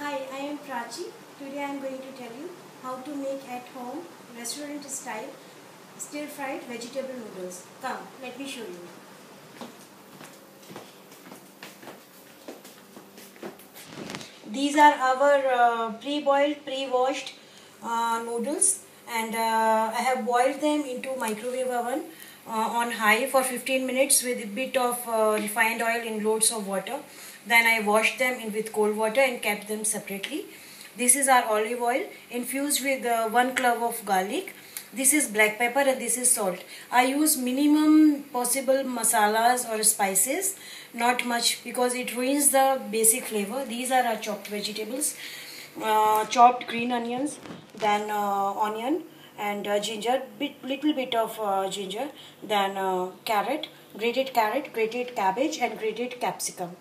Hi, I am Prachi. Today I am going to tell you how to make at home restaurant style stir fried vegetable noodles. Come, let me show you. These are our pre-boiled, pre-washed noodles, and I have boiled them into microwave oven on high for 15 minutes with a bit of refined oil in loads of water. Then I washed them in with cold water and kept them separately. This is our olive oil infused with 1 clove of garlic. This is black pepper and this is salt. I use minimum possible masalas or spices, not much because it ruins the basic flavor. These are our chopped vegetables, chopped green onions, then onion and ginger, little bit of ginger, then carrot, grated cabbage and grated capsicum.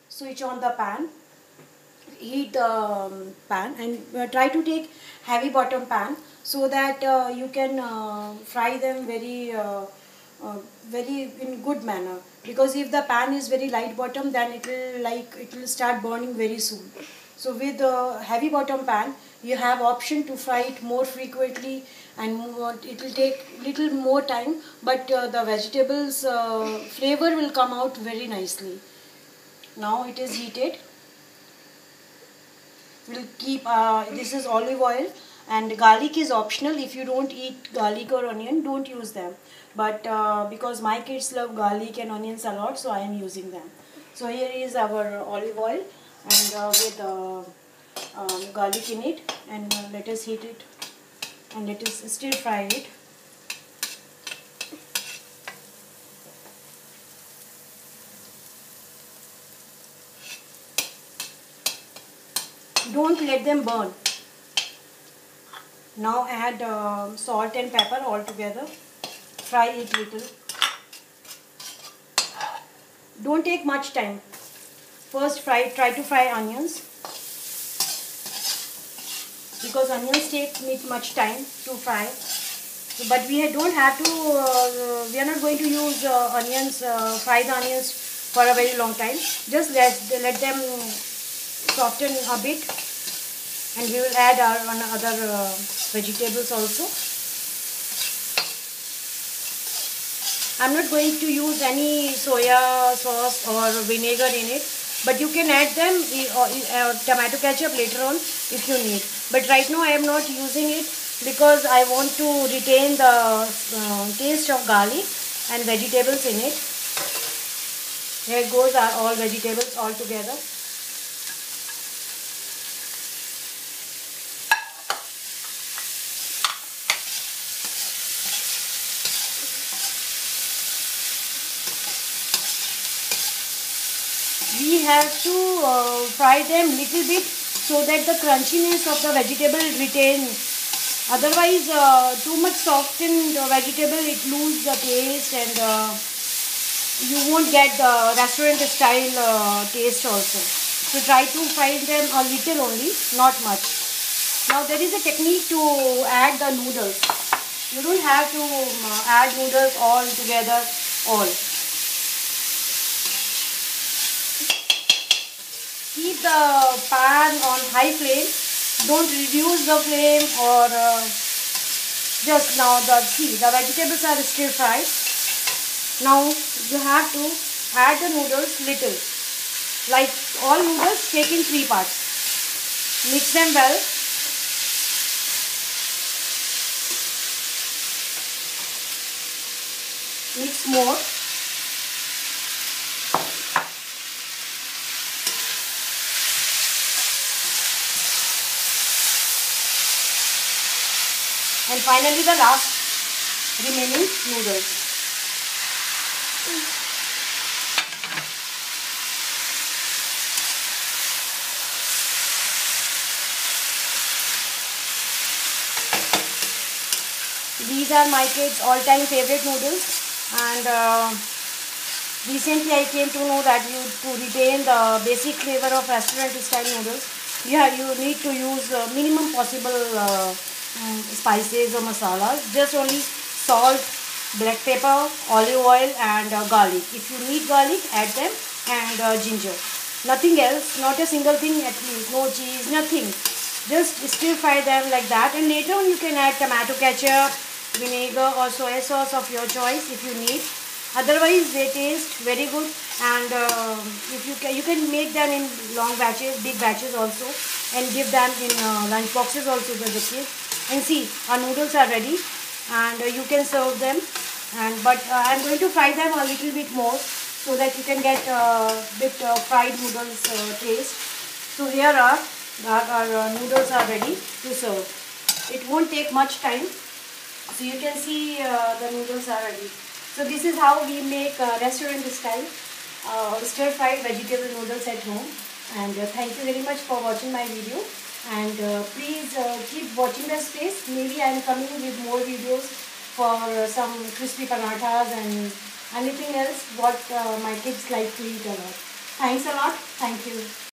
Switch on the pan, heat the pan and try to take heavy bottom pan so that you can fry them very in good manner, because if the pan is very light bottom then it will start burning very soon. So with the heavy bottom pan you have option to fry it more frequently and it will take little more time, but the vegetables flavor will come out very nicely. Now it is heated. We'll keep this is olive oil, and garlic is optional. If you don't eat garlic or onion, don't use them, but because my kids love garlic and onions a lot, so I am using them. So here is our olive oil and with garlic in it, and let us heat it and let us stir fry it. Don't let them burn. Now add salt and pepper all together. Fry it little. Don't take much time. First try to fry onions, because onions take much time to fry. But we don't have to. We are not going to use onions. Fry the onions for a very long time. Just let them soften a bit, and we will add our other vegetables also. I'm not going to use any soya sauce or vinegar in it, but you can add them or tomato ketchup later on if you need. But right now I am not using it because I want to retain the taste of garlic and vegetables in it. Here goes our all vegetables all together. We have to fry them little bit so that the crunchiness of the vegetable retain. Otherwise, too much softened vegetable, it loses the taste, and you won't get the restaurant style taste also. So try to fry them a little only, not much. Now there is a technique to add the noodles. You don't have to add noodles all together all. Keep the pan on high flame. Don't reduce the flame or just now the vegetables are still fried. Now you have to add the noodles little. Like all noodles, take in 3 parts. Mix them well. Mix more. And finally the last remaining noodles. These are my kids' all-time favorite noodles, and recently I came to know that to retain the basic flavor of restaurant style noodles, you need to use minimum possible spices or masalas. Just only salt, black pepper, olive oil and garlic. If you need garlic, add them, and ginger. Nothing else, not a single thing at least, no cheese, nothing. Just stir fry them like that, and later on you can add tomato ketchup, vinegar or soy sauce of your choice if you need. Otherwise they taste very good, and if you can make them in long batches, big batches also, and give them in lunch boxes also to the kids. And see, our noodles are ready, and you can serve them. And but I'm going to fry them a little bit more so that you can get a bit fried noodles taste. So here are our noodles are ready to serve. It won't take much time. So you can see the noodles are ready. So this is how we make restaurant style stir fried vegetable noodles at home. And thank you very much for watching my video. And please keep watching the space. Maybe I am coming with more videos for some crispy parathas and anything else what my kids like to eat a lot. Thanks a lot. Thank you.